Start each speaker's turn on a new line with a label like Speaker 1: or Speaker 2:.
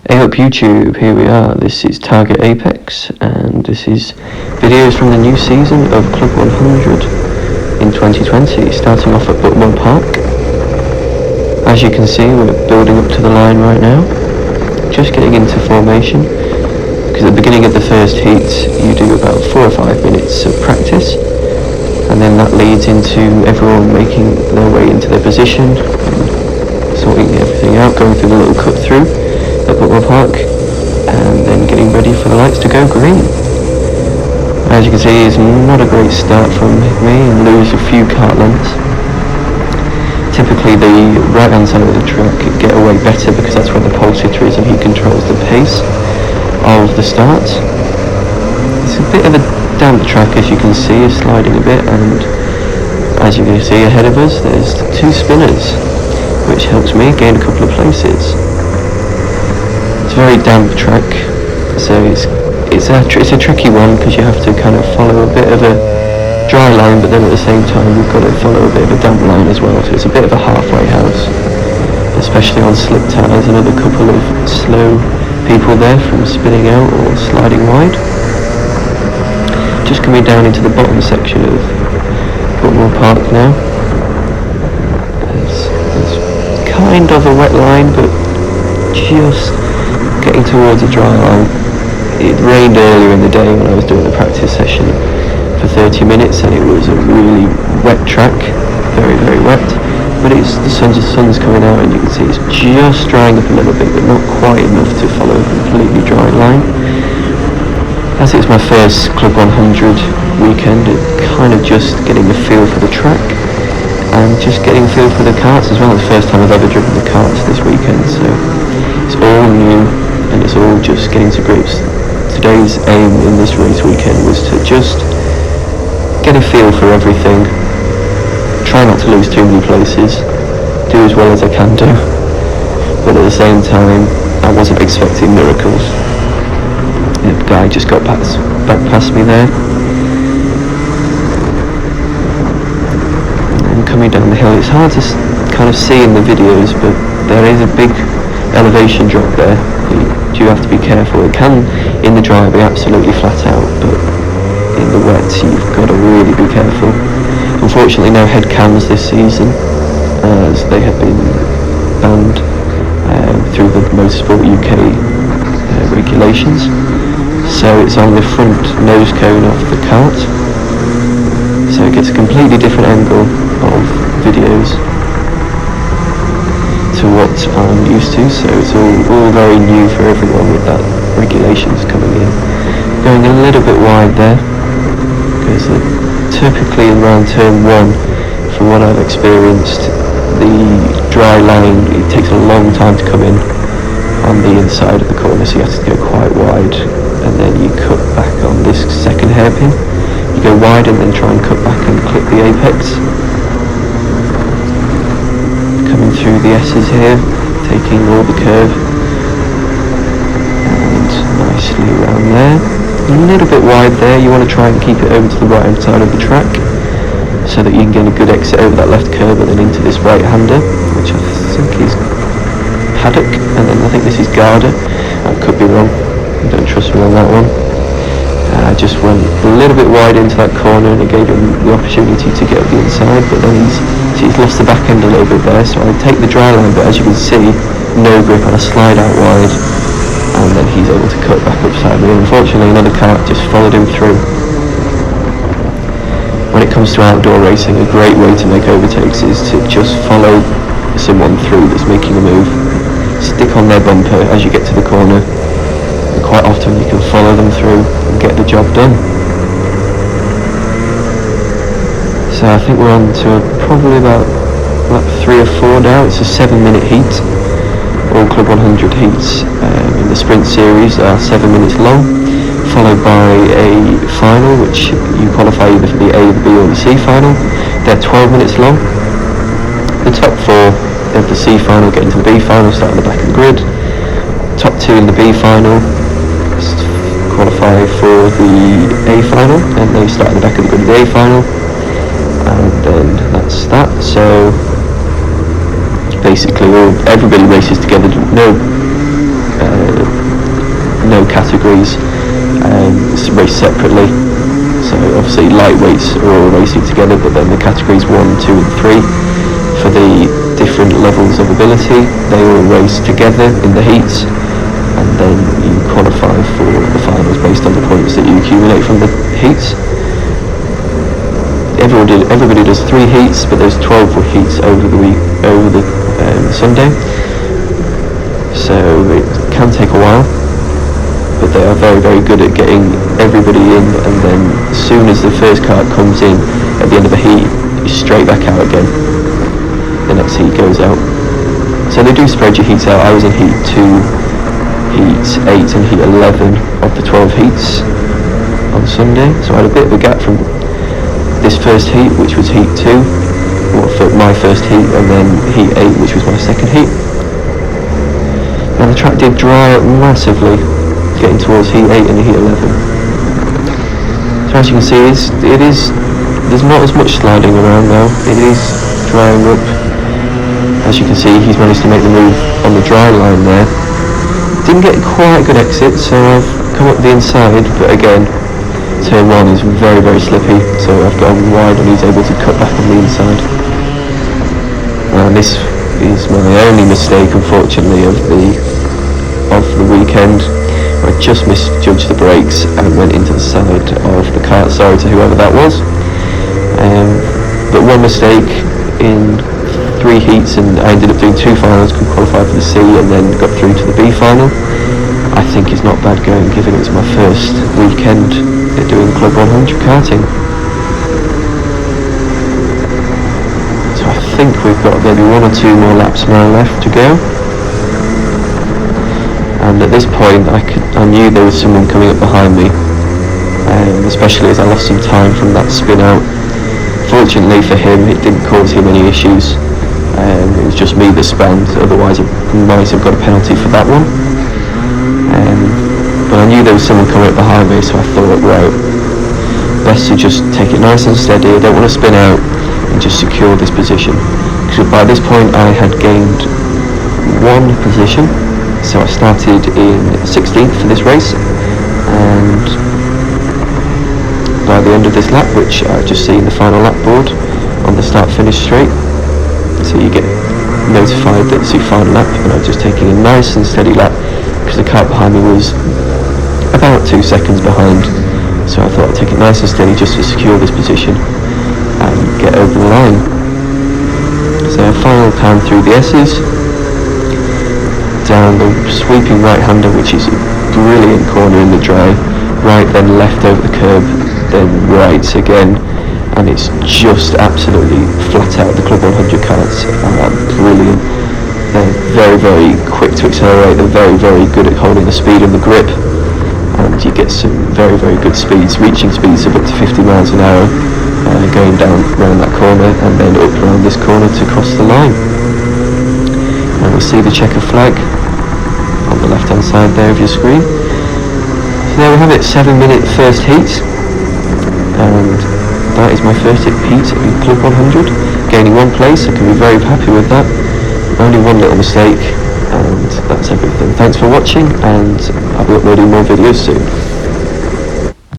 Speaker 1: Hey up YouTube, here we are. This is Target Apex and this is videos from the new season of Club 100 in 2020, starting off at Buckmore Park. As you can see, we're building up to the line right now, just getting into formation, because at the beginning of the first heat you do about 4 or 5 minutes of practice, and then that leads into everyone making their way into their position and sorting everything out, going through the little cut through at Buckmore Park, and then getting ready for the lights to go green. As you can see, it's not a great start from me, and lose a few kart lengths. Typically the right hand side of the track get away better because that's where the pole sitter is and he controls the pace of the start. It's a bit of a damp track, as you can see, it's sliding a bit, and as you can see ahead of us there's 2 spinners, which helps me gain a couple of places. It's a very damp track, so it's a tricky one because you have to kind of follow a bit of a dry line, but then at the same time you've got to follow a bit of a damp line as well, so it's a bit of a halfway house, especially on slip tyres. Another couple of slow people there from spinning out or sliding wide. Just coming down into the bottom section of Buckmore Park now. It's kind of a wet line, but just getting towards a dry line. It rained earlier in the day when I was doing the practice session for 30 minutes, and it was a really wet track, very wet, but the sun's coming out and you can see it's just drying up a little bit, but not quite enough to follow a completely dry line. As it's my first Club 100 weekend, kind of just getting a feel for the track and just getting a feel for the karts as well. It's the first time I've ever driven the karts this weekend, so it's all new and it's all just getting to grips. Today's aim in this race weekend was to just get a feel for everything, try not to lose too many places, do as well as I can do, but at the same time I wasn't expecting miracles. The guy just got back past me there, and coming down the hill, it's hard to kind of see in the videos, but there is a big elevation drop there. You have to be careful. It can in the dry be absolutely flat out, but in the wet you've got to really be careful. Unfortunately no head cams this season, as they have been banned through the Motorsport UK regulations, so it's on the front nose cone of the kart, so it gets a completely different angle of videos to what I'm used to, so it's all very new for everyone with that regulations coming in. Going a little bit wide there, because typically around turn 1, from what I've experienced, the dry line, it takes a long time to come in on the inside of the corner, so you have to go quite wide, and then you cut back on this second hairpin. You go wide and then try and cut back and clip the apex. Coming through the S's here, taking all the curve, and nicely around there. A little bit wide there, you want to try and keep it over to the right hand side of the track, so that you can get a good exit over that left curve and then into this right hander, which I think is Paddock, and then I think this is Garda. I could be wrong, don't trust me on that one. I just went a little bit wide into that corner and it gave him the opportunity to get up the inside, but then he's lost the back end a little bit there, so I take the dry line, but as you can see, no grip, and I slide out wide, and then he's able to cut back upside me. Unfortunately another kart just followed him through. When it comes to outdoor racing, a great way to make overtakes is to just follow someone through that's making a move. Stick on their bumper as you get to the corner, and quite often you can follow them through and get the job done. So I think we're on to probably about 3 or 4 now. It's a 7-minute heat. All Club 100 heats in the sprint series are 7 minutes long, followed by a final, which you qualify either for the A, the B or the C final. They're 12 minutes long. The top 4 of the C final get into the B final, start at the back of the grid. Top 2 in the B final qualify for the A final, and they start at the back of the grid of the A final, and then that's that. So basically everybody races together, no categories raced separately. So obviously lightweights are all racing together, but then the categories 1, 2 and 3 for the different levels of ability, they all race together in the heats, and then you qualify for the finals based on the points that you accumulate from the heats. Everybody does 3 heats, but there's 12 heats over the Sunday, so it can take a while, but they are very, very good at getting everybody in, and then as soon as the first kart comes in at the end of a heat, it's straight back out again. The next heat goes out. So they do spread your heats out. I was in heat 2, heat 8 and heat 11 of the 12 heats on Sunday, so I had a bit of a gap from this first heat, which was heat 2, or for my first heat, and then heat 8, which was my second heat. Now the track did dry up massively getting towards heat 8 and heat 11. So as you can see, there's not as much sliding around now. It is drying up. As you can see, he's managed to make the move on the dry line there. Didn't get quite a good exit, so I've come up the inside, but again, turn 1 is very, very slippy, so I've gone wide and he's able to cut back on the inside. And this is my only mistake, unfortunately, of the weekend. I just misjudged the brakes and went into the side of the kart. Sorry to whoever that was. But one mistake in 3 heats, and I ended up doing 2 finals, could qualify for the C and then got through to the B final. I think it's not bad going, given it's my first weekend doing Club 100 karting. So I think we've got maybe 1 or 2 more laps now left to go. And at this point I knew there was someone coming up behind me, especially as I lost some time from that spin out. Fortunately for him, it didn't cause him any issues. It was just me that spanned, otherwise I might have got a penalty for that one. But I knew there was someone coming up behind me, so I thought, right, best to just take it nice and steady. I don't want to spin out, and just secure this position. Because by this point I had gained 1 position, so I started in 16th for this race, and by the end of this lap, which I've just seen the final lap board on the start-finish straight, so you get notified that it's your final lap, and I'm just taking a nice and steady lap, because the kart behind me was about 2 seconds behind, so I thought I'd take it nice and steady just to secure this position and get over the line. So final time through the S's, down the sweeping right-hander, which is a brilliant corner in the dry, right then left over the curb, then right again, and it's just absolutely flat out. The Club 100 karts are brilliant. They're very, very quick to accelerate. They're very, very good at holding the speed and the grip, and you get some very, very good speeds, reaching speeds of up to 50 miles an hour, going down around that corner and then up around this corner to cross the line. And we'll see the checker flag on the left hand side there of your screen. So there we have it, 7-minute first heat, and that is my first heat in Club 100, gaining 1 place. I can be very happy with that. Only 1 little mistake, and that's everything. Thanks for watching, and I'll be uploading more videos soon.